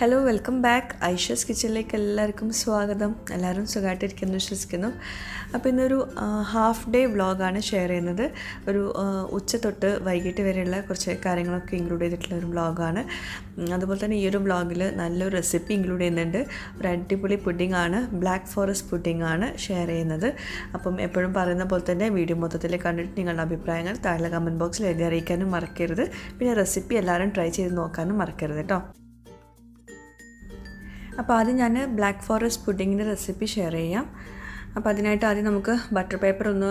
Hello welcome back Aisha's കിച്ചണിലേക്ക് എല്ലാവർക്കും സ്വാഗതം. എല്ലാവരും സുഖമായിട്ടിരിക്കുന്നു വിശ്വസിക്കുന്നു. അപ്പോൾ ഇന്നൊരു ഹാഫ് ഡേ വ്ളോഗാണ് ഷെയർ ചെയ്യുന്നത്. ഒരു ഉച്ച തൊട്ട് വൈകിട്ട് വരെയുള്ള കുറച്ച് കാര്യങ്ങളൊക്കെ ഇൻക്ലൂഡ് ചെയ്തിട്ടുള്ള ഒരു വ്ളോഗാണ്. അതുപോലെ തന്നെ ഈ ഒരു വ്ളോഗിൽ നല്ലൊരു റെസിപ്പി ഇൻക്ലൂഡ് ചെയ്യുന്നുണ്ട്. ഒരു അടിപൊളി പുഡിംഗ് ആണ്, ബ്ലാക്ക് ഫോറസ്റ്റ് പുഡിംഗ് ആണ് ഷെയർ ചെയ്യുന്നത്. അപ്പം എപ്പോഴും പറയുന്ന പോലെ തന്നെ വീഡിയോ മൊത്തത്തിൽ കണ്ടിട്ട് നിങ്ങളുടെ അഭിപ്രായങ്ങൾ താഴെ കമൻറ്റ് ബോക്സിൽ എഴുതി അറിയിക്കാനും മറക്കരുത്. പിന്നെ റെസിപ്പി എല്ലാവരും ട്രൈ ചെയ്ത് നോക്കാനും മറക്കരുത് കേട്ടോ. അപ്പോൾ ആദ്യം ഞാൻ ബ്ലാക്ക് ഫോറസ്റ്റ് പുഡിങ്ങിൻ്റെ റെസിപ്പി ഷെയർ ചെയ്യാം. അപ്പോൾ അതിനായിട്ട് ആദ്യം നമുക്ക് ബട്ടർ പേപ്പർ ഒന്ന്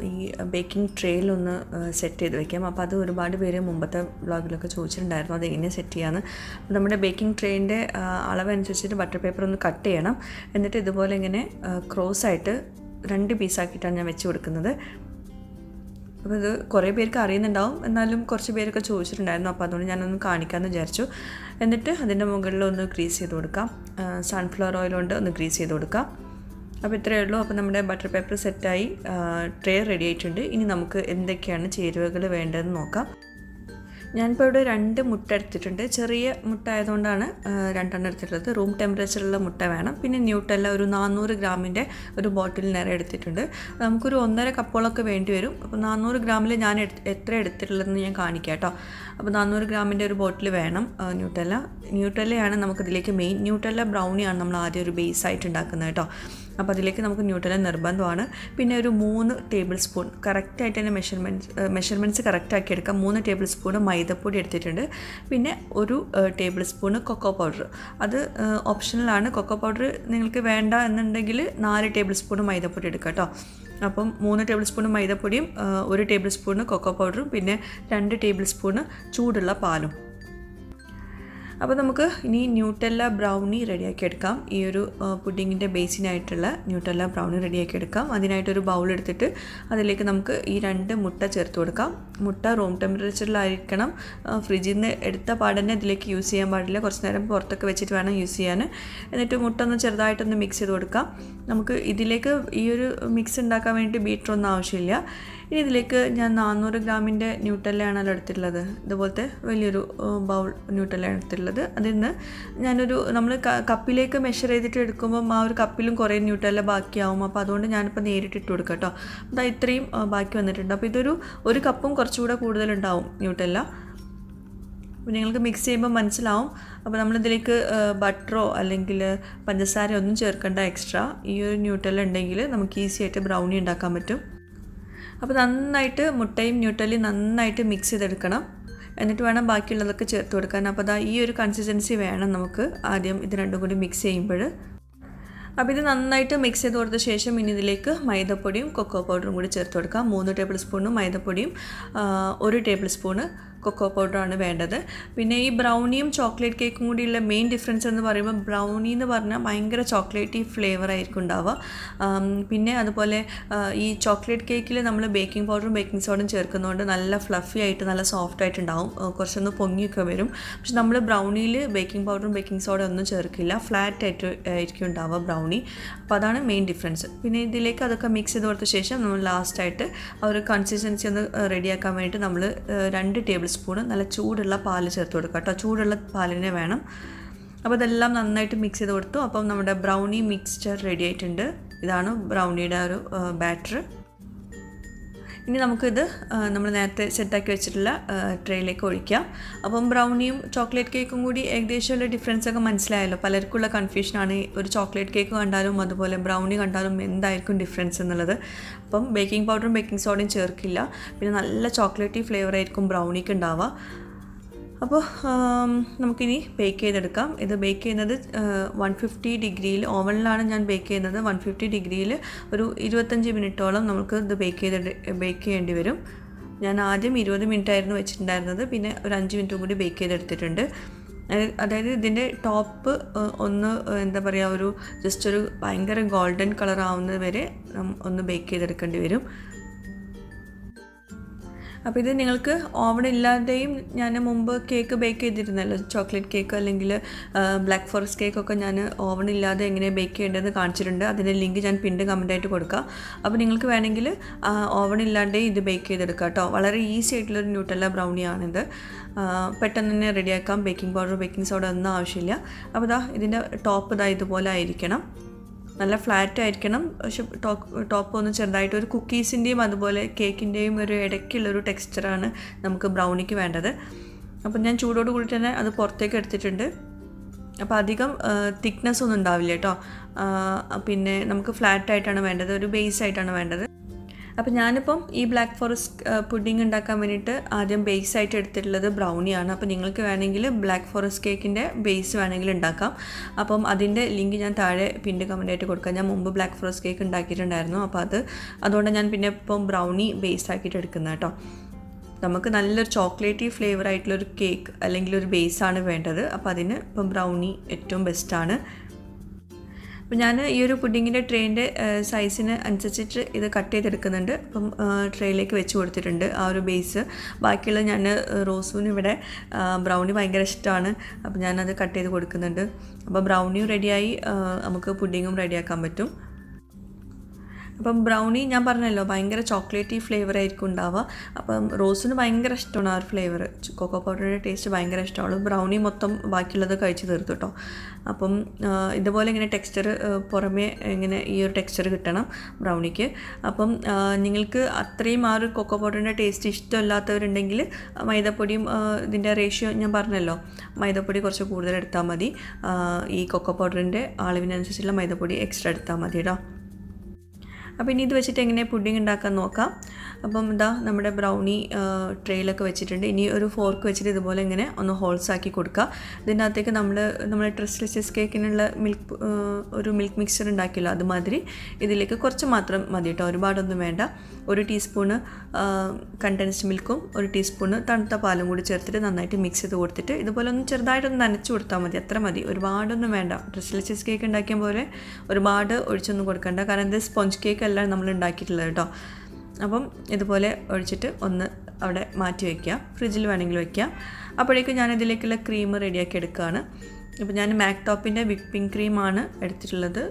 ഈ ബേക്കിംഗ് ട്രേയിലൊന്ന് സെറ്റ് ചെയ്ത് വെക്കാം. അപ്പോൾ അത് ഒരുപാട് പേര് മുമ്പത്തെ വ്ളോഗിലൊക്കെ ചോദിച്ചിട്ടുണ്ടായിരുന്നു അതെങ്ങനെ സെറ്റ് ചെയ്യാമെന്ന്. അപ്പോൾ നമ്മുടെ ബേക്കിംഗ് ട്രേയിൻ്റെ അളവനുസരിച്ചിട്ട് ബട്ടർ പേപ്പർ ഒന്ന് കട്ട് ചെയ്യണം. എന്നിട്ട് ഇതുപോലെ ഇങ്ങനെ ക്രോസ് ആയിട്ട് 2 പീസാക്കിയിട്ടാണ് ഞാൻ വെച്ച് കൊടുക്കുന്നത്. അപ്പോൾ ഇത് കുറേ പേർക്ക് അറിയുന്നുണ്ടാവും, എന്നാലും കുറച്ച് പേരൊക്കെ ചോദിച്ചിട്ടുണ്ടായിരുന്നു. അപ്പോൾ അതുകൊണ്ട് ഞാനൊന്ന് കാണിക്കാമെന്ന് വിചാരിച്ചു. എന്നിട്ട് അതിൻ്റെ മുകളിൽ ഒന്ന് ഗ്രീസ് ചെയ്ത് കൊടുക്കാം. സൺഫ്ലവർ ഓയിൽ കൊണ്ട് ഒന്ന് ഗ്രീസ് ചെയ്ത് കൊടുക്കാം. അപ്പോൾ ഇത്രയേ ഉള്ളൂ. അപ്പോൾ നമ്മുടെ ബട്ടർ പേപ്പർ സെറ്റായി, ട്രേ റെഡി ആയിട്ടുണ്ട്. ഇനി നമുക്ക് എന്തൊക്കെയാണ് ചേരുവകൾ വേണ്ടതെന്ന് നോക്കാം. ഞാനിപ്പോൾ ഇവിടെ 2 മുട്ട എടുത്തിട്ടുണ്ട്. ചെറിയ മുട്ട ആയതുകൊണ്ടാണ് 2 എടുത്തിട്ടുള്ളത്. റൂം ടെമ്പറേച്ചറുള്ള മുട്ട വേണം. പിന്നെ ന്യൂട്ടെല്ല ഒരു 400 ഗ്രാമിൻ്റെ ഒരു ബോട്ടിൽ നിറയെ എടുത്തിട്ടുണ്ട്. നമുക്കൊരു 1.5 കപ്പോളൊക്കെ വേണ്ടി വരും. അപ്പോൾ 400 ഗ്രാമിൽ ഞാൻ എത്ര എടുത്തിട്ടുള്ളതെന്ന് ഞാൻ കാണിക്കാം കേട്ടോ. അപ്പോൾ 400 ഗ്രാമിൻ്റെ ഒരു ബോട്ടിൽ വേണം ന്യൂട്ടെല്ലയാണ് നമുക്കിതിലേക്ക് മെയിൻ. ന്യൂട്ടെല്ല ബ്രൗണിയാണ് നമ്മൾ ആദ്യം ഒരു ബേസ് ആയിട്ട് ഉണ്ടാക്കുന്നത് കേട്ടോ. അപ്പോൾ അതിലേക്ക് നമുക്ക് ന്യൂട്ടെല്ല നിർബന്ധമാണ്. പിന്നെ ഒരു 3 ടേബിൾ സ്പൂൺ കറക്റ്റായിട്ട് തന്നെ മെഷർമെൻറ്റ്സ് കറക്റ്റാക്കി എടുക്കാം. 3 ടേബിൾ സ്പൂൺ മൈദപ്പൊടി എടുത്തിട്ടുണ്ട്. പിന്നെ ഒരു ടേബിൾ സ്പൂണ് കൊക്കോ പൗഡർ. അത് ഓപ്ഷണലാണ്. കൊക്കോ പൗഡർ നിങ്ങൾക്ക് വേണ്ട എന്നുണ്ടെങ്കിൽ 4 ടേബിൾ സ്പൂൺ മൈദപ്പൊടി എടുക്കാം കേട്ടോ. അപ്പം 3 ടേബിൾ സ്പൂൺ മൈദപ്പൊടിയും 1 ടേബിൾ സ്പൂണ് കൊക്കോ പൗഡറും പിന്നെ 2 ടേബിൾ സ്പൂണ് ചൂടുള്ള പാലും. അപ്പോൾ നമുക്ക് ഇനി ന്യൂട്ടെല്ല ബ്രൗണി റെഡിയാക്കി എടുക്കാം. ഈ ഒരു പുഡിങ്ങിൻ്റെ ബേസിനായിട്ടുള്ള ന്യൂട്ടെല്ല ബ്രൗണി റെഡിയാക്കി എടുക്കാം. അതിനായിട്ടൊരു ബൗൾ എടുത്തിട്ട് അതിലേക്ക് നമുക്ക് ഈ 2 മുട്ട ചേർത്ത് കൊടുക്കാം. മുട്ട റൂം ടെമ്പറേച്ചറിലായിരിക്കണം. ഫ്രിഡ്ജിൽ നിന്ന് എടുത്ത പാടന്നെ ഇതിലേക്ക് യൂസ് ചെയ്യാൻ പാടില്ല. കുറച്ച് നേരം പുറത്തൊക്കെ വെച്ചിട്ട് വേണം യൂസ് ചെയ്യാൻ. എന്നിട്ട് മുട്ട ഒന്ന് ചെറുതായിട്ടൊന്ന് മിക്സ് ചെയ്ത് കൊടുക്കാം. നമുക്ക് ഇതിലേക്ക് ഈ ഒരു മിക്സ് ഉണ്ടാക്കാൻ വേണ്ടി ബീറ്ററൊന്നും ആവശ്യമില്ല. ഇനി ഇതിലേക്ക് ഞാൻ 400 ഗ്രാമിൻ്റെ ന്യൂട്ടെല്ലയാണല്ലോ എടുത്തിട്ടുള്ളത്. ഇതുപോലത്തെ വലിയൊരു ബൗൾ ന്യൂട്ടെല്ലയാണ് എടുത്തിട്ടുള്ളത്. അതിൽ നിന്ന് നമ്മൾ കപ്പിലേക്ക് മെഷർ ചെയ്തിട്ട് എടുക്കുമ്പം ആ ഒരു കപ്പിലും കുറേ ന്യൂട്ടെല്ല ബാക്കിയാവും. അപ്പോൾ അതുകൊണ്ട് ഞാനിപ്പോൾ നേരിട്ട് ഇട്ട് കൊടുക്കാം കേട്ടോ. അതാ ഇത്രയും ബാക്കി വന്നിട്ടുണ്ട്. അപ്പോൾ ഒരു കപ്പും കുറച്ചുകൂടെ കൂടുതലുണ്ടാവും ന്യൂട്ടെല്ല. അപ്പോൾ നിങ്ങൾക്ക് മിക്സ് ചെയ്യുമ്പോൾ മനസ്സിലാവും. അപ്പോൾ നമ്മളിതിലേക്ക് ബട്ടറോ അല്ലെങ്കിൽ പഞ്ചസാരയോ ഒന്നും ചേർക്കേണ്ട എക്സ്ട്രാ. ഈ ഒരു ന്യൂട്ടെല്ല ഉണ്ടെങ്കിൽ നമുക്ക് ഈസി ആയിട്ട് ബ്രൗണി ഉണ്ടാക്കാൻ പറ്റും. അപ്പോൾ നന്നായിട്ട് മുട്ടയും ന്യൂട്ടെല്ലയും നന്നായിട്ട് മിക്സ് ചെയ്തെടുക്കണം. എന്നിട്ട് വേണം ബാക്കിയുള്ളതൊക്കെ ചേർത്ത് കൊടുക്കാൻ. അപ്പോൾ ഈ ഒരു കൺസിസ്റ്റൻസി വേണം നമുക്ക് ആദ്യം ഇത് രണ്ടും കൂടി മിക്സ് ചെയ്യുമ്പോൾ. അപ്പോൾ ഇത് നന്നായിട്ട് മിക്സ് ചെയ്ത് കൊടുത്ത ശേഷം ഇനി ഇതിലേക്ക് മൈദപ്പൊടിയും കൊക്കോ പൗഡറും കൂടി ചേർത്ത് കൊടുക്കാം. 3 ടേബിൾ സ്പൂണും മൈദപ്പൊടിയും 1 ടേബിൾ സ്പൂണ് കൊക്കോ പൗഡറാണ് വേണ്ടത്. പിന്നെ ഈ ബ്രൗണിയും ചോക്ലേറ്റ് കേക്കും കൂടിയുള്ള മെയിൻ ഡിഫറൻസ് എന്ന് പറയുമ്പോൾ ബ്രൗണി എന്ന് പറഞ്ഞാൽ ഭയങ്കര ചോക്ലേറ്റി ഫ്ലേവർ ആയിരിക്കും ഉണ്ടാവുക. പിന്നെ അതുപോലെ ഈ ചോക്ലേറ്റ് കേക്കിൽ നമ്മൾ ബേക്കിംഗ് പൗഡറും ബേക്കിംഗ് സോഡയും ചേർക്കുന്നതുകൊണ്ട് നല്ല ഫ്ലഫി ആയിട്ട് നല്ല സോഫ്റ്റ് ആയിട്ടുണ്ടാവും. കുറച്ചൊന്ന് പൊങ്ങിയൊക്കെ വരും. പക്ഷെ നമ്മൾ ബ്രൗണിയിൽ ബേക്കിംഗ് പൗഡറും ബേക്കിംഗ് സോഡയും ഒന്നും ചേർക്കില്ല. ഫ്ലാറ്റ് ആയിട്ട് ആയിരിക്കും ഉണ്ടാവുക ബ്രൗണി. അപ്പോൾ അതാണ് മെയിൻ ഡിഫറൻസ്. പിന്നെ ഇതിലേക്ക് അതൊക്കെ മിക്സ് ചെയ്ത് കൊടുത്ത ശേഷം നമ്മൾ ലാസ്റ്റായിട്ട് ആ ഒരു കൺസിസ്റ്റൻസി ഒന്ന് റെഡിയാക്കാൻ വേണ്ടിയിട്ട് നമ്മൾ 2 ടേബിൾ സ്പൂണ് നല്ല ചൂടുള്ള പാല് ചേർത്ത് കൊടുക്കുക കേട്ടോ. ചൂടുള്ള പാലിനെ വേണം. അപ്പോൾ ഇതെല്ലാം നന്നായിട്ട് മിക്സ് ചെയ്ത് കൊടുത്തു. അപ്പം നമ്മുടെ ബ്രൗണി മിക്സ്ചർ റെഡി ആയിട്ടുണ്ട്. ഇതാണ് ബ്രൗണിയുടെ ഒരു ബാറ്റർ. ഇനി നമുക്കിത് നമ്മൾ നേരത്തെ സെറ്റാക്കി വെച്ചിട്ടുള്ള ട്രേയിലേക്ക് ഒഴിക്കാം. അപ്പം ബ്രൗണിയും ചോക്ലേറ്റ് കേക്കും കൂടി ഏകദേശമുള്ള ഡിഫറൻസൊക്കെ മനസ്സിലായല്ലോ. പലർക്കുള്ള കൺഫ്യൂഷനാണ് ഒരു ചോക്ലേറ്റ് കേക്ക് കണ്ടാലും അതുപോലെ ബ്രൗണി കണ്ടാലും എന്തായിരിക്കും ഡിഫറൻസ് എന്നുള്ളത്. അപ്പം ബേക്കിംഗ് പൗഡറും ബേക്കിംഗ് സോഡയും ചേർക്കില്ല. പിന്നെ നല്ല ചോക്ലേറ്റി ഫ്ലേവർ ആയിരിക്കും ബ്രൗണിക്ക് ഉണ്ടാവുക. അപ്പോൾ നമുക്കിനി ബേക്ക് ചെയ്തെടുക്കാം. ഇത് ബേക്ക് ചെയ്യുന്നത് 150 ഡിഗ്രിയിൽ ഓവനിലാണ് ഞാൻ ബേക്ക് ചെയ്യുന്നത്. 150 ഡിഗ്രിയിൽ ഒരു 25 മിനിറ്റോളം നമുക്ക് ഇത് ബേക്ക് ചെയ്യേണ്ടി വരും. ഞാൻ ആദ്യം 20 മിനിറ്റ് ആയിരുന്നു വെച്ചിട്ടുണ്ടായിരുന്നത്. പിന്നെ ഒരു 5 മിനിറ്റും കൂടി ബേക്ക് ചെയ്തെടുത്തിട്ടുണ്ട്. അതായത് ഇതിൻ്റെ ടോപ്പ് ഒന്ന് എന്താ പറയുക, ഒരു ജസ്റ്റ് ഒരു ഭയങ്കര ഗോൾഡൻ കളർ ആവുന്നത് വരെ ഒന്ന് ബേക്ക് ചെയ്തെടുക്കേണ്ടി വരും. അപ്പോൾ ഇത് നിങ്ങൾക്ക് ഓവൺ ഇല്ലാതെയും ഞാൻ മുമ്പ് കേക്ക് ബേക്ക് ചെയ്തിരുന്നല്ലോ. ചോക്ലേറ്റ് കേക്ക് അല്ലെങ്കിൽ ബ്ലാക്ക് ഫോറസ്റ്റ് കേക്കൊക്കെ ഞാൻ ഓവൺ ഇല്ലാതെ എങ്ങനെ ബേക്ക് ചെയ്യേണ്ടതെന്ന് കാണിച്ചിട്ടുണ്ട്. അതിൻ്റെ ലിങ്ക് ഞാൻ പിന്നീട് കമൻറ്റായിട്ട് കൊടുക്കാം. അപ്പോൾ നിങ്ങൾക്ക് വേണമെങ്കിൽ ഓവൺ ഇല്ലാതെ ഇത് ബേക്ക് ചെയ്തെടുക്കാം കേട്ടോ. വളരെ ഈസി ആയിട്ടുള്ളൊരു ന്യൂട്ടെല്ല ബ്രൗണിയാണിത്. പെട്ടെന്ന് തന്നെ റെഡിയാക്കാം. ബേക്കിംഗ് പൗഡർ ബേക്കിംഗ് സോഡ ഒന്നും ആവശ്യമില്ല. അപ്പോൾ ഇതാ ഇതിൻ്റെ ടോപ്പ് ഇതുപോലെ ആയിരിക്കണം, നല്ല ഫ്ലാറ്റ് ആയിരിക്കണം. പക്ഷെ ടോപ്പ് ഒന്ന് ചെറുതായിട്ട് ഒരു കുക്കീസിൻ്റെയും അതുപോലെ കേക്കിൻ്റെയും ഒരു ഇടയ്ക്കുള്ളൊരു ടെക്സ്ചറാണ് നമുക്ക് ബ്രൗണിക്ക് വേണ്ടത്. അപ്പം ഞാൻ ചൂടോട് കൂടി തന്നെ അത് പുറത്തേക്ക് എടുത്തിട്ടുണ്ട്. അപ്പോൾ അധികം തിക്നെസ് ഒന്നും ഉണ്ടാവില്ല കേട്ടോ. പിന്നെ നമുക്ക് ഫ്ലാറ്റായിട്ടാണ് വേണ്ടത്, ഒരു ബേസ് ആയിട്ടാണ് വേണ്ടത്. അപ്പോൾ ഞാനിപ്പം ഈ ബ്ലാക്ക് ഫോറസ്റ്റ് പുഡിംഗ് ഉണ്ടാക്കാൻ വേണ്ടിയിട്ട് ആദ്യം ബേസ് ആയിട്ട് എടുത്തിട്ടുള്ളത് ബ്രൗണിയാണ്. അപ്പോൾ നിങ്ങൾക്ക് വേണമെങ്കിൽ ബ്ലാക്ക് ഫോറസ്റ്റ് കേക്കിൻ്റെ ബേസ് വേണമെങ്കിൽ ഉണ്ടാക്കാം. അപ്പം അതിൻ്റെ ലിങ്ക് ഞാൻ താഴെ പിന്നീട് കമൻ്റ് ആയിട്ട് കൊടുക്കാം. ഞാൻ മുമ്പ് ബ്ലാക്ക് ഫോറസ്റ്റ് കേക്ക് ഉണ്ടാക്കിയിട്ടുണ്ടായിരുന്നു. അപ്പോൾ അതുകൊണ്ട് ഞാൻ പിന്നെ ഇപ്പം ബ്രൗണി ബേസ് ആക്കിയിട്ട് എടുക്കുന്നത് കേട്ടോ. നമുക്ക് നല്ലൊരു ചോക്ലേറ്റി ഫ്ലേവർ ആയിട്ടുള്ളൊരു കേക്ക് അല്ലെങ്കിൽ ഒരു ബേസാണ് വേണ്ടത്. അപ്പോൾ അതിന് ഇപ്പം ബ്രൗണി ഏറ്റവും ബെസ്റ്റാണ്. അപ്പോൾ ഞാൻ ഈ ഒരു പുഡിങ്ങിൻ്റെ ട്രേൻ്റെ സൈസിന് അനുസരിച്ചിട്ട് ഇത് കട്ട് ചെയ്തെടുക്കുന്നുണ്ട്. അപ്പം ട്രേയിലേക്ക് വെച്ച് കൊടുത്തിട്ടുണ്ട് ആ ഒരു ബേസ്. ബാക്കിയുള്ള ഞാൻ റോസുവിന് ഇവിടെ ബ്രൗണി ഭയങ്കര ഇഷ്ടമാണ്. അപ്പോൾ ഞാനത് കട്ട് ചെയ്ത് കൊടുക്കുന്നുണ്ട്. അപ്പോൾ ബ്രൗണിയും റെഡിയായി, നമുക്ക് പുഡിങ്ങും റെഡിയാക്കാൻ പറ്റും. അപ്പം ബ്രൗണി ഞാൻ പറഞ്ഞല്ലോ ഭയങ്കര ചോക്ലേറ്റി ഫ്ലേവർ ആയിരിക്കും ഉണ്ടാവുക. അപ്പം റോസിന് ഭയങ്കര ഇഷ്ടമാണ് ആ ഒരു ഫ്ലേവർ. കൊക്കോ പൗഡറിൻ്റെ ടേസ്റ്റ് ഭയങ്കര ഇഷ്ടമാണ്. ബ്രൗണി മൊത്തം ബാക്കിയുള്ളത് കഴിച്ച് തീർത്തു കേട്ടോ. അപ്പം ഇതുപോലെ ഇങ്ങനെ ടെക്സ്ചർ പുറമേ ഇങ്ങനെ ഈ ഒരു ടെക്സ്ചർ കിട്ടണം ബ്രൗണിക്ക്. അപ്പം നിങ്ങൾക്ക് അത്രയും ആ ഒരു കൊക്കോ പൗഡറിൻ്റെ ടേസ്റ്റ് ഇഷ്ടമില്ലാത്തവരുണ്ടെങ്കിൽ മൈദപ്പൊടിയും ഇതിൻ്റെ റേഷ്യോ ഞാൻ പറഞ്ഞല്ലോ, മൈദപ്പൊടി കുറച്ച് കൂടുതൽ എടുത്താൽ മതി. ഈ കൊക്കോ പൗഡറിൻ്റെ അളവിനനുസരിച്ചുള്ള മൈദപ്പൊടി എക്സ്ട്രാ എടുത്താൽ മതി കേട്ടോ. അപ്പോൾ ഇനി ഇത് വെച്ചിട്ട് എങ്ങനെ പുഡിംഗ് ഉണ്ടാക്കാൻ നോക്കാം. അപ്പം ഇതാ നമ്മുടെ ബ്രൗണി ട്രേയിലൊക്കെ വെച്ചിട്ടുണ്ട്. ഇനി ഒരു ഫോർക്ക് വെച്ചിട്ട് ഇതുപോലെ ഇങ്ങനെ ഒന്ന് ഹോൾസ് ആക്കി കൊടുക്കുക. ഇതിൻ്റെ അകത്തേക്ക് നമ്മൾ ട്രസ്റ്റ്ലെസ് കേക്കിനുള്ള ഒരു മിൽക്ക് മിക്സ്ചർ ഉണ്ടാക്കിയല്ലോ അതുമാതിരി ഇതിലേക്ക് കുറച്ച് മാത്രം മതി കേട്ടോ, ഒരുപാടൊന്നും വേണ്ട. 1 ടീസ്പൂണ് കണ്ടൻസ്ഡ് മിൽക്കും 1 ടീസ്പൂണ് തണുത്ത പാലും കൂടി ചേർത്തിട്ട് നന്നായിട്ട് മിക്സ് ചെയ്ത് കൊടുത്തിട്ട് ഇതുപോലെ ഒന്ന് ചെറുതായിട്ടൊന്ന് നനച്ച് കൊടുത്താൽ മതി, അത്ര മതി, ഒരുപാടൊന്നും വേണ്ട. ട്രസ്റ്റ്ലെസ് കേക്ക് ഉണ്ടാക്കിയ പോലെ ഒരുപാട് ഒഴിച്ചൊന്നും കൊടുക്കണ്ട, കാരണം ഇത് സ്പോഞ്ച് കേക്ക് അല്ല നമ്മൾ ഉണ്ടാക്കിയിട്ടുള്ളത് കേട്ടോ. അപ്പം ഇതുപോലെ ഒഴിച്ചിട്ട് ഒന്ന് അവിടെ മാറ്റി വയ്ക്കുക, ഫ്രിഡ്ജിൽ വേണമെങ്കിൽ വയ്ക്കുക. അപ്പോഴേക്കും ഞാൻ ഇതിലേക്കുള്ള ക്രീം റെഡിയാക്കി എടുക്കുകയാണ്. അപ്പോൾ ഞാൻ മാക് ടോപ്പിൻ്റെ വിപ്പിംഗ് ക്രീമാണ് എടുത്തിട്ടുള്ളത്.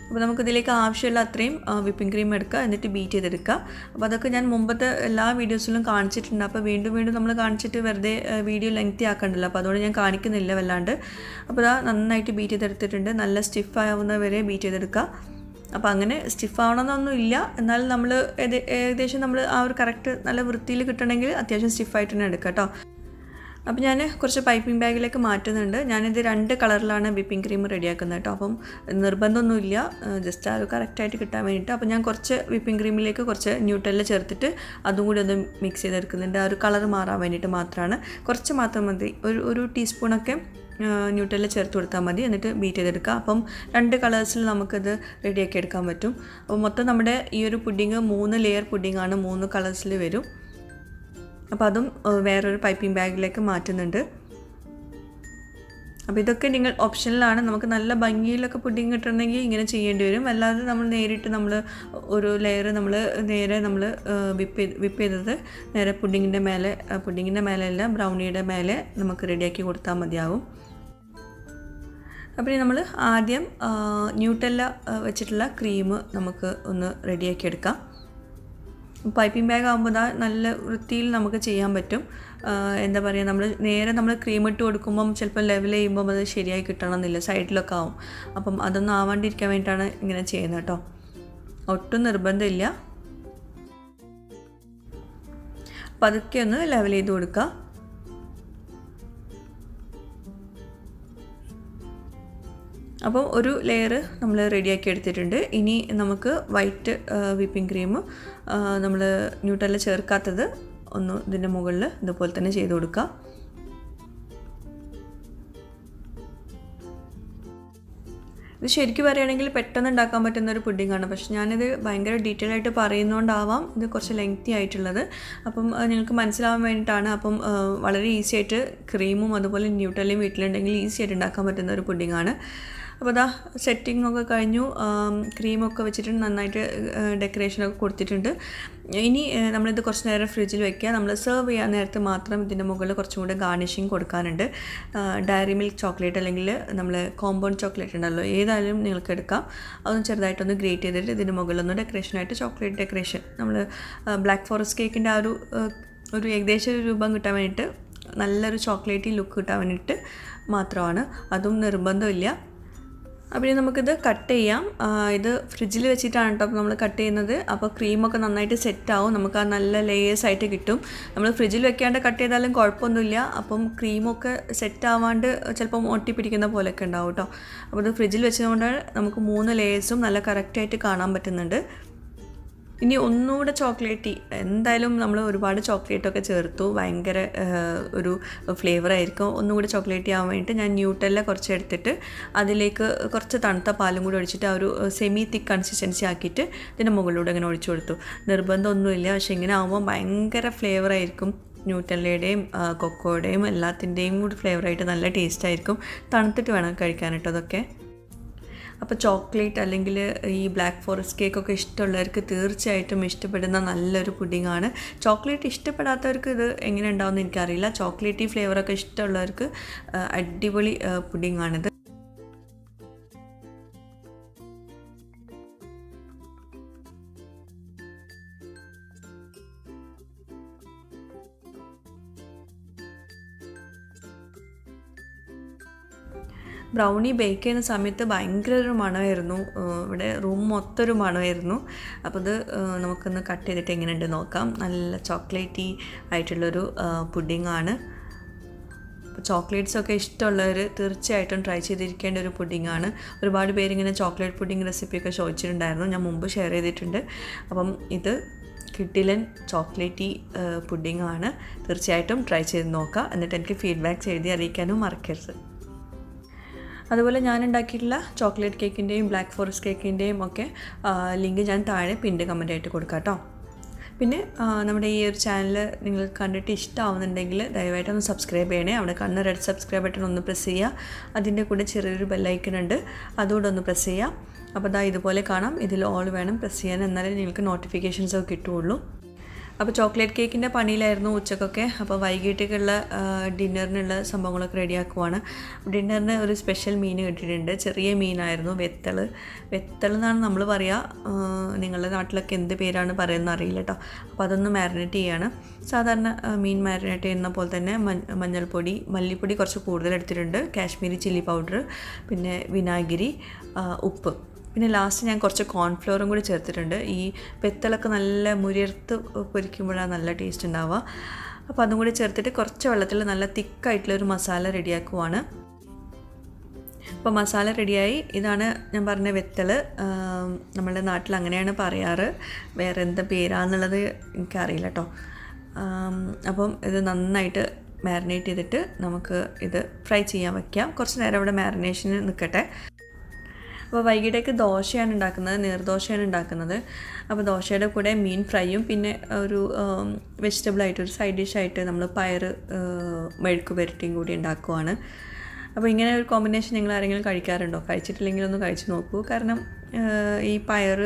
അപ്പോൾ നമുക്കിതിലേക്ക് ആവശ്യമുള്ള അത്രയും വിപ്പിംഗ് ക്രീം എടുക്കുക, എന്നിട്ട് ബീറ്റ് ചെയ്തെടുക്കുക. അപ്പോൾ അതൊക്കെ ഞാൻ മുമ്പത്തെ എല്ലാ വീഡിയോസിലും കാണിച്ചിട്ടുണ്ട്. അപ്പോൾ വീണ്ടും നമ്മൾ കാണിച്ചിട്ട് വെറുതെ വീഡിയോ ലെങ്തി ആക്കണ്ടല്ലോ, അപ്പോൾ അതുകൊണ്ട് ഞാൻ കാണിക്കുന്നില്ല വല്ലാണ്ട്. അപ്പോൾ അത് നന്നായിട്ട് ബീറ്റ് ചെയ്തെടുത്തിട്ടുണ്ട്. നല്ല സ്റ്റിഫ് ആവുന്നവരെ ബീറ്റ് ചെയ്തെടുക്കുക. അപ്പോൾ അങ്ങനെ സ്റ്റിഫ് ആവണമെന്നൊന്നും ഇല്ല, എന്നാലും നമ്മൾ ഏകദേശം നമ്മൾ ആ ഒരു കറക്റ്റ് നല്ല വൃത്തിയിൽ കിട്ടണമെങ്കിൽ അത്യാവശ്യം സ്റ്റിഫായിട്ട് തന്നെ എടുക്കുക കേട്ടോ. അപ്പോൾ ഞാൻ കുറച്ച് പൈപ്പിംഗ് ബാഗിലേക്ക് മാറ്റുന്നുണ്ട്. ഞാനിത് 2 കളറിലാണ് വിപ്പിംഗ് ക്രീം റെഡിയാക്കുന്നത് കേട്ടോ. അപ്പം നിർബന്ധമൊന്നുമില്ല, ജസ്റ്റ് ആ ഒരു കറക്റ്റായിട്ട് കിട്ടാൻ വേണ്ടിയിട്ട്. അപ്പോൾ ഞാൻ കുറച്ച് വിപ്പിംഗ് ക്രീമിലേക്ക് കുറച്ച് ന്യൂട്ടെല്ല ചേർത്തിട്ട് അതും കൂടി ഒന്ന് മിക്സ് ചെയ്തെടുക്കുന്നുണ്ട്. ആ ഒരു കളർ മാറാൻ വേണ്ടിയിട്ട് മാത്രമാണ്. കുറച്ച് മാത്രം മതി, ഒരു ടീസ്പൂണൊക്കെ ന്യൂട്ടെല്ല ചേർത്ത് കൊടുത്താൽ മതി, എന്നിട്ട് ബീറ്റ് ചെയ്തെടുക്കുക. അപ്പം 2 കളേഴ്സിൽ നമുക്കത് റെഡിയാക്കി എടുക്കാൻ പറ്റും. അപ്പോൾ മൊത്തം നമ്മുടെ ഈ ഒരു പുഡിങ് 3 ലെയർ പുഡിങ്ങാണ്, 3 കളേഴ്സിൽ വരും. അപ്പോൾ അതും വേറൊരു പൈപ്പിംഗ് ബാഗിലേക്ക് മാറ്റുന്നുണ്ട്. അപ്പോൾ ഇതൊക്കെ നിങ്ങൾ ഓപ്ഷനിലാണ്. നമുക്ക് നല്ല ഭംഗിയിലൊക്കെ പുഡിങ് കിട്ടണമെങ്കിൽ ഇങ്ങനെ ചെയ്യേണ്ടി വരും. അല്ലാതെ നമ്മൾ നേരിട്ട് ഒരു ലെയർ നേരെ വിപ്പ് ചെയ്തത് നേരെ പുഡിങ്ങിൻ്റെ മേലെയല്ല ബ്രൗണിയുടെ മേലെ നമുക്ക് റെഡിയാക്കി കൊടുത്താൽ മതിയാവും. അപ്പോൾ നമ്മൾ ആദ്യം ന്യൂട്ടെല്ല വെച്ചിട്ടുള്ള ക്രീം നമുക്ക് ഒന്ന് റെഡിയാക്കി എടുക്കാം. പൈപ്പിംഗ് ബാഗ് ആകുമ്പോൾ നല്ല വൃത്തിയിൽ നമുക്ക് ചെയ്യാൻ പറ്റും. എന്താ പറയുക, നമ്മൾ ക്രീം ഇട്ട് കൊടുക്കുമ്പം ചിലപ്പോൾ ലെവൽ ചെയ്യുമ്പം അത് ശരിയായി കിട്ടണമെന്നില്ല, സൈഡിലൊക്കെ ആവും. അപ്പം അതൊന്നും ആവാണ്ടിരിക്കാൻ വേണ്ടിയിട്ടാണ് ഇങ്ങനെ ചെയ്യുന്നത് കേട്ടോ. ഒട്ടും നിർബന്ധമില്ല. പതുക്കെ ഒന്ന് ലെവൽ ചെയ്ത് കൊടുക്കുക. അപ്പോൾ ഒരു ലെയർ നമ്മൾ റെഡിയാക്കി എടുത്തിട്ടുണ്ട്. ഇനി നമുക്ക് വൈറ്റ് വിപ്പിംഗ് ക്രീം നമ്മൾ ന്യൂട്ടെല്ല ചേർക്കാത്തത് ഒന്ന് ഇതിൻ്റെ മുകളിൽ ഇതുപോലെ തന്നെ ചെയ്ത് കൊടുക്കുക. ഇത് ശരിക്കും പറയുകയാണെങ്കിൽ പെട്ടെന്ന് ഉണ്ടാക്കാൻ പറ്റുന്ന ഒരു പുഡിങ്ങാണ്. പക്ഷെ ഞാനിത് ഭയങ്കര ഡീറ്റെയിൽ ആയിട്ട് പറയുന്നതുകൊണ്ടാവാം ഇത് കുറച്ച് ലെങ്തി ആയിട്ടുള്ളത്. അപ്പം നിങ്ങൾക്ക് മനസ്സിലാവാൻ വേണ്ടിയിട്ടാണ്. അപ്പം വളരെ ഈസി ആയിട്ട് ക്രീമും അതുപോലെ ന്യൂട്ടെല്ലയും വീട്ടിലുണ്ടെങ്കിൽ ഈസി ആയിട്ട് ഉണ്ടാക്കാൻ പറ്റുന്ന ഒരു പുഡിങ്ങാണ്. അപ്പോൾ അതാ സെറ്റിംഗ് ഒക്കെ കഴിഞ്ഞു, ക്രീമൊക്കെ വെച്ചിട്ട് നന്നായിട്ട് ഡെക്കറേഷനൊക്കെ കൊടുത്തിട്ടുണ്ട്. ഇനി നമ്മളിത് കുറച്ച് നേരം ഫ്രിഡ്ജിൽ വയ്ക്കുക. നമ്മൾ സെർവ് ചെയ്യാൻ നേരത്ത് മാത്രം ഇതിൻ്റെ മുകളിൽ കുറച്ചും കൂടെ ഗാർണിഷിങ് കൊടുക്കാനുണ്ട്. ഡയറി മിൽക്ക് ചോക്ലേറ്റ് അല്ലെങ്കിൽ നമ്മൾ കോമ്പൗണ്ട് ചോക്ലേറ്റ് ഉണ്ടല്ലോ, ഏതായാലും നിങ്ങൾക്ക് എടുക്കാം. അതൊന്ന് ചെറുതായിട്ടൊന്ന് ഗ്രേറ്റ് ചെയ്തിട്ട് ഇതിൻ്റെ മുകളിലൊന്ന് ഡെക്കറേഷനായിട്ട് ചോക്ലേറ്റ് ഡെക്കറേഷൻ, നമ്മൾ ബ്ലാക്ക് ഫോറസ്റ്റ് കേക്കിൻ്റെ ആ ഒരു ഒരു ഏകദേശം ഒരു രൂപം കിട്ടാൻ വേണ്ടിയിട്ട്, നല്ലൊരു ചോക്ലേറ്റി ലുക്ക് കിട്ടാൻ വേണ്ടിയിട്ട് മാത്രമാണ്. അതും നിർബന്ധമില്ല. അപ്പോൾ നമുക്കിത് കട്ട് ചെയ്യാം. ഇത് ഫ്രിഡ്ജിൽ വെച്ചിട്ടാണ് കേട്ടോ നമ്മൾ കട്ട് ചെയ്യുന്നത്. അപ്പോൾ ക്രീമൊക്കെ നന്നായിട്ട് സെറ്റാവും, നമുക്ക് ആ നല്ല ലേയേഴ്സായിട്ട് കിട്ടും. നമ്മൾ ഫ്രിഡ്ജിൽ വെക്കാണ്ട് കട്ട് ചെയ്താലും കുഴപ്പമൊന്നുമില്ല. അപ്പം ക്രീമൊക്കെ സെറ്റാവാണ്ട് ചിലപ്പം ഒട്ടിപ്പിടിക്കുന്ന പോലെയൊക്കെ ഉണ്ടാവും കേട്ടോ. അപ്പോൾ ഇത് ഫ്രിഡ്ജിൽ വെച്ചതുകൊണ്ട് നമുക്ക് 3 ലേയേഴ്സും നല്ല കറക്റ്റായിട്ട് കാണാൻ പറ്റുന്നുണ്ട്. ഇനി ഒന്നുകൂടെ ചോക്ലേറ്റി, എന്തായാലും നമ്മൾ ഒരുപാട് ചോക്ലേറ്റൊക്കെ ചേർത്തു, ഭയങ്കര ഒരു ഫ്ലേവറായിരിക്കും. ഒന്നുകൂടി ചോക്ലേറ്റി ആവാൻ വേണ്ടിയിട്ട് ഞാൻ ന്യൂട്ടെല്ല കുറച്ച് എടുത്തിട്ട് അതിലേക്ക് കുറച്ച് തണുത്ത പാലും കൂടി ഒഴിച്ചിട്ട് ആ ഒരു സെമി തിക്ക് കൺസിസ്റ്റൻസി ആക്കിയിട്ട് ഇതിൻ്റെ മുകളിലൂടെ ഇങ്ങനെ ഒഴിച്ചു കൊടുത്തു. നിർബന്ധമൊന്നുമില്ല, പക്ഷേ ഇങ്ങനെ ആകുമ്പോൾ ഭയങ്കര ഫ്ലേവറായിരിക്കും. ന്യൂട്ടെല്ലയുടെയും കൊക്കോയുടെയും എല്ലാത്തിൻ്റെയും കൂടി ഫ്ലേവറായിട്ട് നല്ല ടേസ്റ്റായിരിക്കും. തണുത്തിട്ട് വേണം കഴിക്കാനായിട്ട് അതൊക്കെ. അപ്പോൾ ചോക്ലേറ്റ് അല്ലെങ്കിൽ ഈ ബ്ലാക്ക് ഫോറസ്റ്റ് കേക്കൊക്കെ ഇഷ്ടമുള്ളവർക്ക് തീർച്ചയായിട്ടും ഇഷ്ടപ്പെടുന്ന നല്ലൊരു പുഡിങ്ങാണ്. ചോക്ലേറ്റ് ഇഷ്ടപ്പെടാത്തവർക്ക് ഇത് എങ്ങനെ ഉണ്ടാവുമെന്ന് എനിക്കറിയില്ല. ചോക്ലേറ്റി ഫ്ലേവറൊക്കെ ഇഷ്ടമുള്ളവർക്ക് അടിപൊളി പുഡിങ്ങാണിത്. ബ്രൗണി ബേക്ക് ചെയ്യുന്ന സമയത്ത് ഭയങ്കര ഒരു മണമായിരുന്നു, ഇവിടെ റൂം മൊത്തം ഒരു മണമായിരുന്നു. അപ്പോൾ ഇത് നമുക്കൊന്ന് കട്ട് ചെയ്തിട്ട് എങ്ങനെയുണ്ട് നോക്കാം. നല്ല ചോക്ലേറ്റി ആയിട്ടുള്ളൊരു പുഡിങ്ങാണ്. അപ്പോൾ ചോക്ലേറ്റ്സൊക്കെ ഇഷ്ടമുള്ളവർ തീർച്ചയായിട്ടും ട്രൈ ചെയ്തിരിക്കേണ്ട ഒരു പുഡിങ്ങാണ്. ഒരുപാട് പേരിങ്ങനെ ചോക്ലേറ്റ് പുഡിങ് റെസിപ്പിയൊക്കെ ചോദിച്ചിട്ടുണ്ടായിരുന്നു, ഞാൻ മുമ്പ് ഷെയർ ചെയ്തിട്ടുണ്ട്. അപ്പം ഇത് കിഡിലൻ ചോക്ലേറ്റി പുഡിങ്ങാണ്. തീർച്ചയായിട്ടും ട്രൈ ചെയ്ത് നോക്കുക. എന്നിട്ട് എനിക്ക് ഫീഡ്ബാക്ക്സ് എഴുതി അറിയിക്കാനും മറക്കരുത്. അതുപോലെ ഞാൻ ഉണ്ടാക്കിയിട്ടുള്ള ചോക്ലേറ്റ് കേക്കിൻ്റെയും ബ്ലാക്ക് ഫോറസ്റ്റ് കേക്കിൻ്റെയും ഒക്കെ ലിങ്ക് ഞാൻ താഴെ പിൻഡ് കമൻറ്റായിട്ട് കൊടുക്കാം കേട്ടോ. പിന്നെ നമ്മുടെ ഈ ഒരു ചാനൽ നിങ്ങൾ കണ്ടിട്ട് ഇഷ്ടമാവുന്നുണ്ടെങ്കിൽ ദയവായിട്ടൊന്ന് സബ്സ്ക്രൈബ് ചെയ്യണേ. അവിടെ കാണുന്ന റെഡ് സബ്സ്ക്രൈബ് ബട്ടൺ ഒന്ന് പ്രസ് ചെയ്യുക. അതിൻ്റെ കൂടെ ചെറിയൊരു ബെല്ലൈക്കൺ ഉണ്ട്, അതുകൂടെ ഒന്ന് പ്രസ് ചെയ്യുക. അപ്പോൾ ദാ ഇതുപോലെ കാണാം, ഇതിൽ ഓൾ വേണം പ്രസ് ചെയ്യാൻ, എന്നാലേ നിങ്ങൾക്ക് നോട്ടിഫിക്കേഷൻസൊക്കെ കിട്ടുകയുള്ളൂ. അപ്പോൾ ചോക്ലേറ്റ് കേക്കിൻ്റെ പണിയിലായിരുന്നു ഉച്ചക്കൊക്കെ. അപ്പോൾ വൈകിട്ടേക്കുള്ള ഡിന്നറിനുള്ള സംഭവങ്ങളൊക്കെ റെഡിയാക്കുവാണ്. ഡിന്നറിന് ഒരു സ്പെഷ്യൽ മീൻ കിട്ടിയിട്ടുണ്ട്. ചെറിയ മീനായിരുന്നു, വെത്തൾ എന്നാണ് നമ്മൾ പറയുക. നിങ്ങളുടെ നാട്ടിലൊക്കെ എന്ത് പേരാണ് പറയുന്നത് അറിയില്ല കേട്ടോ. അപ്പോൾ അതൊന്ന് മാരിനേറ്റ് ചെയ്യാണ്. സാധാരണ മീൻ മാരിനേറ്റ് ചെയ്യുന്ന പോലെ തന്നെ മഞ്ഞൾപ്പൊടി, മല്ലിപ്പൊടി കുറച്ച് കൂടുതൽ എടുത്തിട്ടുണ്ട്, കാശ്മീരി ചില്ലി പൗഡർ, പിന്നെ വിനാഗിരി, ഉപ്പ്, പിന്നെ ലാസ്റ്റ് ഞാൻ കുറച്ച് കോൺഫ്ലോറും കൂടി ചേർത്തിട്ടുണ്ട്. ഈ വെത്തലൊക്കെ നല്ല മുരിർത്ത് പൊരിക്കുമ്പോഴാണ് നല്ല ടേസ്റ്റ് ഉണ്ടാവുക. അപ്പോൾ അതും കൂടി ചേർത്തിട്ട് കുറച്ച് വെള്ളത്തിൽ നല്ല തിക്കായിട്ടുള്ളൊരു മസാല റെഡിയാക്കുവാണ്. അപ്പോൾ മസാല റെഡിയായി. ഇതാണ് ഞാൻ പറഞ്ഞ വെത്തൽ. നമ്മുടെ നാട്ടിൽ അങ്ങനെയാണ് പറയാറ്, വേറെ എന്താ പേരാന്നുള്ളത് എനിക്കറിയില്ല കേട്ടോ. അപ്പം ഇത് നന്നായിട്ട് മാരിനേറ്റ് ചെയ്തിട്ട് നമുക്ക് ഇത് ഫ്രൈ ചെയ്യാൻ വയ്ക്കാം. കുറച്ച് നേരം ഇവിടെ മാരിനേഷന് നിൽക്കട്ടെ. അപ്പോൾ വൈകിട്ടേക്ക് ദോശയാണ് ഉണ്ടാക്കുന്നത്, നീർദോശയാണ് ഉണ്ടാക്കുന്നത്. അപ്പോൾ ദോശയുടെ കൂടെ മീൻ ഫ്രൈയും പിന്നെ ഒരു വെജിറ്റബിളായിട്ട് ഒരു സൈഡ് ഡിഷായിട്ട് നമ്മൾ പയർ മെഴുക്ക് പുരട്ടിയും കൂടി ഉണ്ടാക്കുവാണ്. അപ്പോൾ ഇങ്ങനെ ഒരു കോമ്പിനേഷൻ നിങ്ങൾ ആരെങ്കിലും കഴിക്കാറുണ്ടോ? കഴിച്ചിട്ടില്ലെങ്കിൽ ഒന്ന് കഴിച്ച് നോക്കൂ. കാരണം ഈ പയർ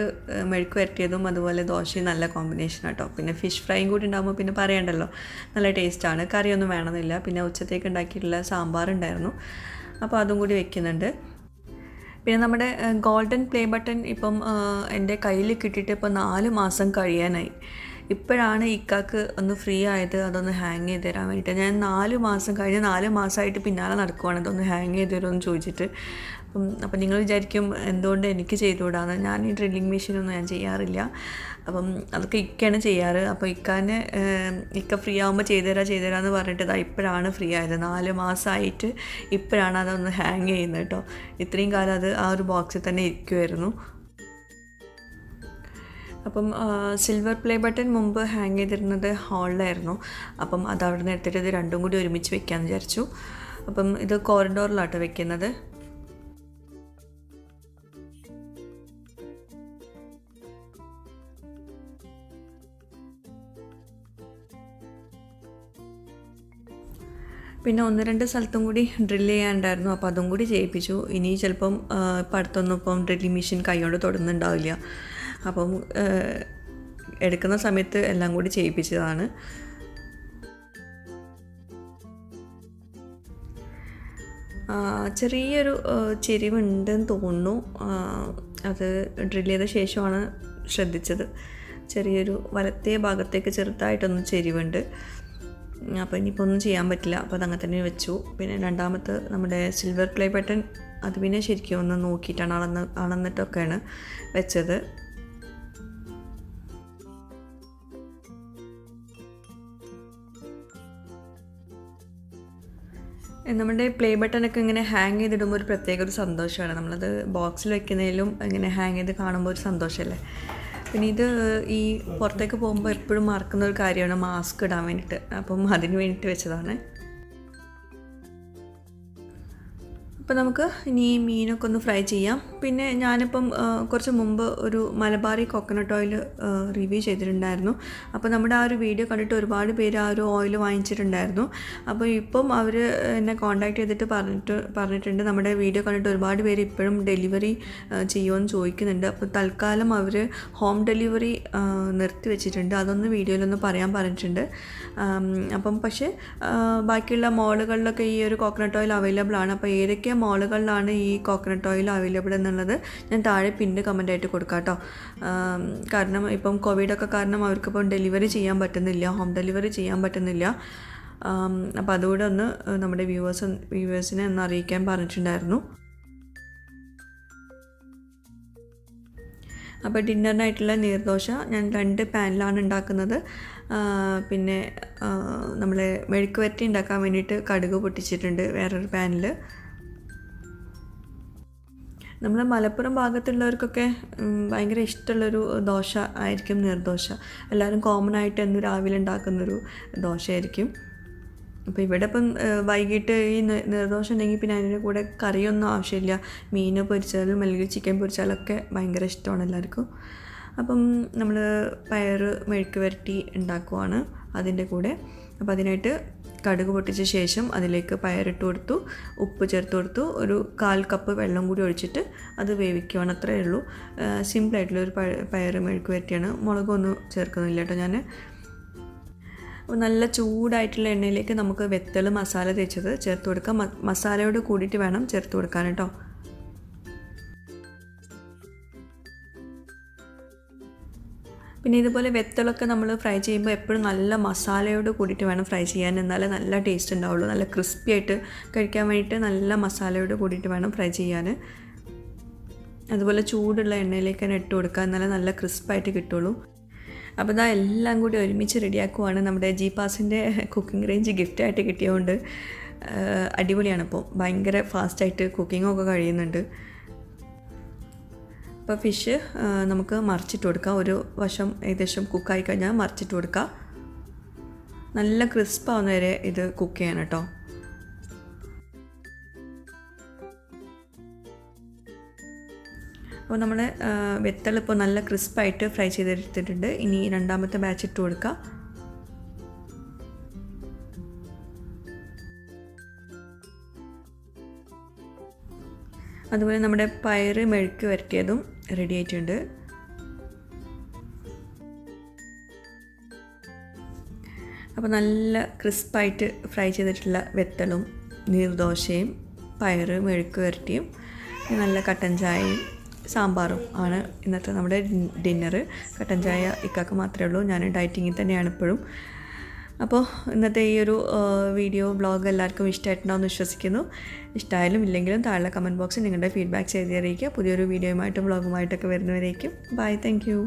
മെഴുക്ക് പുരട്ടിയതും അതുപോലെ ദോശയും നല്ല കോമ്പിനേഷൻ കേട്ടോ. പിന്നെ ഫിഷ് ഫ്രൈയും കൂടി ഉണ്ടാകുമ്പോൾ പിന്നെ പറയണ്ടല്ലോ, നല്ല ടേസ്റ്റാണ്. കറിയൊന്നും വേണമെന്നില്ല. പിന്നെ ഉച്ചത്തേക്ക് ഉണ്ടാക്കിയിട്ടുള്ള സാമ്പാർ ഉണ്ടായിരുന്നു, അപ്പോൾ അതും കൂടി വെക്കുന്നുണ്ട്. പിന്നെ നമ്മുടെ ഗോൾഡൻ പ്ലേ ബട്ടൺ ഇപ്പം എൻ്റെ കയ്യിൽ കിട്ടിയിട്ട് ഇപ്പോൾ 4 മാസം കഴിയാനായി. ഇപ്പോഴാണ് ഇക്കാക്ക് ഒന്ന് ഫ്രീ ആയത് അതൊന്ന് ഹാങ് ചെയ്ത് തരാൻ വേണ്ടിയിട്ട്. ഞാൻ 4 മാസം കഴിഞ്ഞ് 4 മാസമായിട്ട് പിന്നാലെ നടക്കുവാണ് ഇതൊന്ന് ഹാങ് ചെയ്ത് തരുമെന്ന് ചോദിച്ചിട്ട്. അപ്പം നിങ്ങൾ വിചാരിക്കും എന്തുകൊണ്ട് എനിക്ക് ചെയ്തുകൂടാന്ന്. ഞാൻ ഈ ഡ്രില്ലിങ് മെഷീനൊന്നും ഞാൻ ചെയ്യാറില്ല. അപ്പം അതൊക്കെ ഇക്കയാണ് ചെയ്യാറ്. അപ്പോൾ ഇക്ക ഫ്രീ ആകുമ്പോൾ ചെയ്തുതരാമെന്ന് പറഞ്ഞിട്ട് ഇതാ ഇപ്പോഴാണ് ഫ്രീ ആയത്. 4 മാസമായിട്ട് ഇപ്പോഴാണ് അതൊന്ന് ഹാങ് ചെയ്യുന്നത് കേട്ടോ. ഇത്രയും കാലം അത് ആ ഒരു ബോക്സിൽ തന്നെ ഇരിക്കുമായിരുന്നു. അപ്പം സിൽവർ പ്ലേ ബട്ടൺ മുമ്പ് ഹാങ് ചെയ്തിരുന്നത് ഹാളിലായിരുന്നു. അപ്പം അത് അവിടെ നിന്ന് എടുത്തിട്ട് ഇത് രണ്ടും കൂടി ഒരുമിച്ച് വെക്കാമെന്ന് വിചാരിച്ചു. അപ്പം ഇത് കോറിഡോറിലാട്ടോ വെക്കുന്നത്. പിന്നെ 1-2 സ്ഥലത്തും കൂടി ഡ്രില്ല് ചെയ്യാനുണ്ടായിരുന്നു. അപ്പോൾ അതും കൂടി ചെയ്യിപ്പിച്ചു. ഇനി ചിലപ്പം ഇപ്പം അടുത്തൊന്നും ഇപ്പം ഡ്രില്ലിങ് മെഷീൻ കൈകൊണ്ട് തൊടുന്നുണ്ടാവില്ല. അപ്പം എടുക്കുന്ന സമയത്ത് എല്ലാം കൂടി ചെയ്യിപ്പിച്ചതാണ്. ചെറിയൊരു ചെരിവുണ്ടെന്ന് തോന്നുന്നു. അത് ഡ്രില്ല് ചെയ്ത ശേഷമാണ് ശ്രദ്ധിച്ചത്. ചെറിയൊരു വലത്തേ ഭാഗത്തേക്ക് ചെറുതായിട്ടൊന്ന് ചെരിവുണ്ട്. അപ്പോൾ ഇനിയിപ്പോൾ ഒന്നും ചെയ്യാൻ പറ്റില്ല. അപ്പോൾ അതങ്ങനെ തന്നെ വെച്ചു. പിന്നെ രണ്ടാമത്തെ നമ്മുടെ സിൽവർ പ്ലേ ബട്ടൺ അത് പിന്നെ ശരിക്കും ഒന്ന് നോക്കിയിട്ടാണ് അളന്നിട്ടൊക്കെയാണ് വെച്ചത്. നമ്മുടെ പ്ലേ ബട്ടണൊക്കെ ഇങ്ങനെ ഹാങ് ചെയ്തിടുമ്പോൾ ഒരു പ്രത്യേക ഒരു സന്തോഷമാണ്. നമ്മളത് ബോക്സിൽ വെക്കുന്നതിലും ഇങ്ങനെ ഹാങ് ചെയ്ത് കാണുമ്പോൾ ഒരു സന്തോഷമല്ലേ. പിന്നെ ഇത് ഈ പുറത്തേക്ക് പോകുമ്പോൾ എപ്പോഴും മറക്കുന്ന ഒരു കാര്യമാണ് മാസ്ക് ഇടാൻ വേണ്ടിയിട്ട്. അപ്പം അതിന് വേണ്ടിയിട്ട് വെച്ചതാണ്. അപ്പോൾ നമുക്ക് ഇനി മീനൊക്കെ ഒന്ന് ഫ്രൈ ചെയ്യാം. പിന്നെ ഞാനിപ്പം കുറച്ച് മുമ്പ് ഒരു മലബാറി കോക്കനട്ട് ഓയിൽ റിവ്യൂ ചെയ്തിട്ടുണ്ടായിരുന്നു. അപ്പോൾ നമ്മുടെ ആ ഒരു വീഡിയോ കണ്ടിട്ട് ഒരുപാട് പേര് ആ ഒരു ഓയിൽ വാങ്ങിച്ചിട്ടുണ്ടായിരുന്നു. അപ്പോൾ ഇപ്പം അവർ എന്നെ കോൺടാക്ട് ചെയ്തിട്ട് പറഞ്ഞിട്ടുണ്ട് നമ്മുടെ വീഡിയോ കണ്ടിട്ട് ഒരുപാട് പേര് ഇപ്പോഴും ഡെലിവറി ചെയ്യുമെന്ന് ചോദിക്കുന്നുണ്ട്. അപ്പോൾ തൽക്കാലം അവർ ഹോം ഡെലിവറി നിർത്തി വെച്ചിട്ടുണ്ട്. അതൊന്ന് വീഡിയോയിലൊന്ന് പറയാൻ പറഞ്ഞിട്ടുണ്ട്. അപ്പം പക്ഷേ ബാക്കിയുള്ള മോളുകളിലൊക്കെ ഈ ഒരു കോക്കനട്ട് ഓയിൽ അവൈലബിൾ ആണ്. അപ്പോൾ ഏതൊക്കെ മോളുകളിലാണ് ഈ കോക്കനട്ട് ഓയിൽ അവൈലബിൾ എന്നുള്ളത് ഞാൻ താഴെ പിന്നീട് കമൻ്റായിട്ട് കൊടുക്കാം കേട്ടോ. കാരണം ഇപ്പം കോവിഡൊക്കെ കാരണം അവർക്കിപ്പം ഡെലിവറി ചെയ്യാൻ പറ്റുന്നില്ല, ഹോം ഡെലിവറി ചെയ്യാൻ പറ്റുന്നില്ല. അപ്പോൾ അതുകൂടെ ഒന്ന് നമ്മുടെ വ്യൂവേഴ്സിനെ ഒന്ന് അറിയിക്കാൻ പറഞ്ഞിട്ടുണ്ടായിരുന്നു. അപ്പോൾ ഡിന്നറിനായിട്ടുള്ള നീർദോശ ഞാൻ 2 പാനിലാണ് ഉണ്ടാക്കുന്നത്. പിന്നെ നമ്മൾ മെഴുക്ക് വരട്ടി ഉണ്ടാക്കാൻ വേണ്ടിയിട്ട് കടുക് പൊട്ടിച്ചിട്ടുണ്ട് വേറൊരു പാനിൽ. നമ്മുടെ മലപ്പുറം ഭാഗത്തുള്ളവർക്കൊക്കെ ഭയങ്കര ഇഷ്ടമുള്ളൊരു ദോശ ആയിരിക്കും നീർദോശ. എല്ലാവരും കോമൺ ആയിട്ട് എന്നും രാവിലെ ഉണ്ടാക്കുന്നൊരു ദോശയായിരിക്കും. അപ്പോൾ ഇവിടെ ഇപ്പം വൈകിട്ട് ഈ നീർദോശ ഉണ്ടെങ്കിൽ പിന്നെ അതിൻ്റെ കൂടെ കറിയൊന്നും ആവശ്യമില്ല. മീൻ പൊരിച്ചാലും അല്ലെങ്കിൽ ചിക്കൻ പൊരിച്ചാലൊക്കെ ഭയങ്കര ഇഷ്ടമാണ് എല്ലാവർക്കും. അപ്പം നമ്മൾ പയർ മെഴുക്ക് വരട്ടി ഉണ്ടാക്കുവാണ് അതിൻ്റെ കൂടെ. അപ്പോൾ അതിനായിട്ട് കടുക് പൊട്ടിച്ച ശേഷം അതിലേക്ക് പയറിട്ട് കൊടുത്തു, ഉപ്പ് ചേർത്ത് കൊടുത്തു, ഒരു 1/4 കപ്പ് വെള്ളം കൂടി ഒഴിച്ചിട്ട് അത് വേവിക്കുകയാണ്. അത്രയേ ഉള്ളൂ. സിമ്പിളായിട്ടുള്ളൊരു പയർ മെഴുക്ക് വരട്ടിയാണ്. മുളകൊന്നും ചേർക്കുന്നില്ല കേട്ടോ ഞാൻ. അപ്പോൾ നല്ല ചൂടായിട്ടുള്ള എണ്ണയിലേക്ക് നമുക്ക് വെത്തൽ മസാല തേച്ചത് ചേർത്ത് കൊടുക്കാം. മസാലയോട് കൂടിയിട്ട് വേണം ചേർത്ത് കൊടുക്കാൻ കേട്ടോ. പിന്നെ ഇതുപോലെ വെത്തലൊക്കെ നമ്മൾ ഫ്രൈ ചെയ്യുമ്പോൾ എപ്പോഴും നല്ല മസാലയോട് കൂടിയിട്ട് വേണം ഫ്രൈ ചെയ്യാൻ. എന്നാലേ നല്ല ടേസ്റ്റ് ഉണ്ടാവുള്ളൂ. നല്ല ക്രിസ്പി ആയിട്ട് കഴിക്കാൻ വേണ്ടിയിട്ട് നല്ല മസാലയോട് കൂടിയിട്ട് വേണം ഫ്രൈ ചെയ്യാൻ. അതുപോലെ ചൂടുള്ള എണ്ണയിലേക്ക് തന്നെ ഇട്ട് കൊടുക്കുക, എന്നാലേ നല്ല ക്രിസ്പായിട്ട് കിട്ടുള്ളൂ. അപ്പോൾ ഇതാ എല്ലാം കൂടി ഒരുമിച്ച് റെഡിയാക്കുവാണ്. നമ്മുടെ G-Passൻ്റെ കുക്കിംഗ് റേഞ്ച് ഗിഫ്റ്റായിട്ട് കിട്ടിയതുകൊണ്ട് അടിപൊളിയാണ്. ഇപ്പോൾ ഭയങ്കര ഫാസ്റ്റായിട്ട് കുക്കിങ്ങൊക്കെ കഴിയുന്നുണ്ട്. അപ്പോൾ ഫിഷ് നമുക്ക് മറിച്ചിട്ട് കൊടുക്കാം. ഒരു വശം ഏകദേശം കുക്കായി കഴിഞ്ഞാൽ മറിച്ചിട്ട് കൊടുക്കുക. നല്ല ക്രിസ്പാവുന്ന വരെ ഇത് കുക്ക് ചെയ്യണം കേട്ടോ. അപ്പോൾ നമ്മൾ വെത്തൽ ഇപ്പോൾ നല്ല ക്രിസ്പായിട്ട് ഫ്രൈ ചെയ്തെടുത്തിട്ടുണ്ട്. ഇനി രണ്ടാമത്തെ ബാച്ച് ഇട്ട് കൊടുക്കുക. അതുപോലെ നമ്മുടെ പയർ മെഴുക്ക് വരട്ടിയതും റെഡി ആയിട്ടുണ്ട്. അപ്പോൾ നല്ല ക്രിസ്പായിട്ട് ഫ്രൈ ചെയ്തിട്ടുള്ള വെത്തലും നീർദോശയും പയർ മെഴുക്ക് വരട്ടിയും നല്ല കട്ടൻ ചായയും സാമ്പാറും ആണ് ഇന്നത്തെ നമ്മുടെ ഡിന്നർ. കട്ടൻ ചായ ഇക്കാക്ക് മാത്രമേ ഉള്ളൂ. ഞാൻ ഡയറ്റിങ്ങിൽ തന്നെയാണ് ഇപ്പോഴും. അപ്പോൾ ഇന്നത്തെ ഈ ഒരു വീഡിയോ വ്ളോഗ് എല്ലാവർക്കും ഇഷ്ടമായിട്ടുണ്ടാവുമെന്ന് വിശ്വസിക്കുന്നു. ഇഷ്ടമായാലും ഇല്ലെങ്കിലും താഴെ കമൻറ്റ് ബോക്സിൽ നിങ്ങളുടെ ഫീഡ്ബാക്ക്സ് എഴുതി അറിയിക്കുക. പുതിയൊരു വീഡിയോയുമായിട്ടും വ്ളോഗുമായിട്ടൊക്കെ വരുന്നവരേക്കും ബൈ. Thank you.